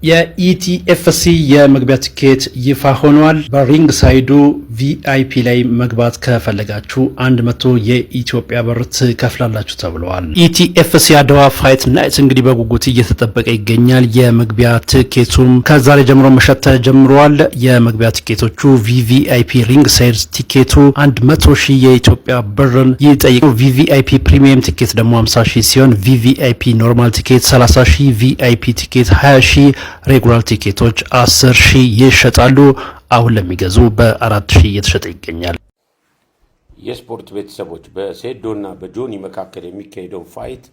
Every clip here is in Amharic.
የኢቲኤፍሲ የመግቢያ ትኬት ይፋ ሆኗል። በሪንግ ሳይዱ ቪአይፒ ላይ መግባት ከፈለጋችሁ 100 የኢትዮጵያ ብር ትከፍላላችሁ ተብለዋል። ኢቲኤፍሲ አድዋ ፋይት ናይት እንግዲህ በጉጉት እየተጠበቀ ይገኛል። የመግቢያ ትኬቱም ከዛሬ ጀምሮ መሸጥ ተጀምሯል። የመግቢያ ትኬቶቹ ቪቪአይፒ ሪንግ ሳይድ ቲኬቱ 100,000 የኢትዮጵያ ብርን ይጠይቃል። ቪቪአይፒ ፕሪሚየም ቲኬት ደግሞ 50,000 ሲሆን ቪቪአይፒ ኖርማል ቲኬት 30,000፣ ቪአይፒ ቲኬት 20,000፣ ሬጉላር ቲኬቶች 10,000 ይሸጣሉ። አሁን ለሚገዙ በ4,000 እየተሸጠ ይገኛል። የስፖርት ቤተሰቦች በሴዶና በጆኒ መካከል የሚካሄደው ፋይት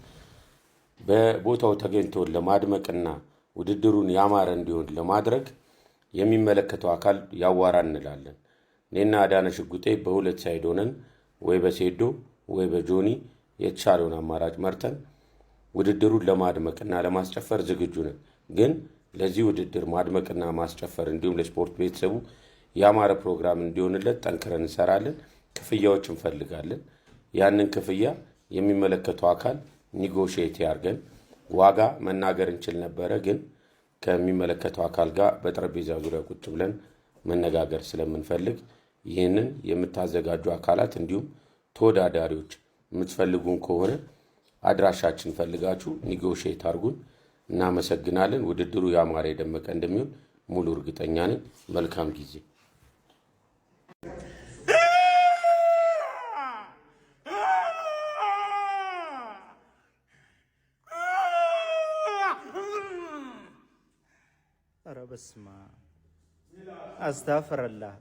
በቦታው ተገኝቶ ለማድመቅና ውድድሩን ያማረ እንዲሆን ለማድረግ የሚመለከተው አካል ያዋራ እንላለን። እኔና አዳነ ሽጉጤ በሁለት ሳይድ ሆነን ወይ በሴዶ ወይ በጆኒ የተሻለውን አማራጭ መርጠን ውድድሩን ለማድመቅና ለማስጨፈር ዝግጁ ነን። ግን ለዚህ ውድድር ማድመቅና ማስጨፈር እንዲሁም ለስፖርት ቤተሰቡ ያማረ ፕሮግራም እንዲሆንለት ጠንክረን እንሰራለን። ክፍያዎች እንፈልጋለን። ያንን ክፍያ የሚመለከተው አካል ኒጎሺዬት ያርገን። ዋጋ መናገር እንችል ነበረ፣ ግን ከሚመለከተው አካል ጋር በጠረጴዛ ዙሪያ ቁጭ ብለን መነጋገር ስለምንፈልግ ይህንን የምታዘጋጁ አካላት እንዲሁም ተወዳዳሪዎች የምትፈልጉን ከሆነ አድራሻችን ፈልጋችሁ ኒጎሺዬት አርጉን። እናመሰግናለን። ውድድሩ ያማረ የደመቀ እንደሚሆን ሙሉ እርግጠኛ ነኝ። መልካም ጊዜ። ኧረ በስመ አብ አስተግፍሩላህ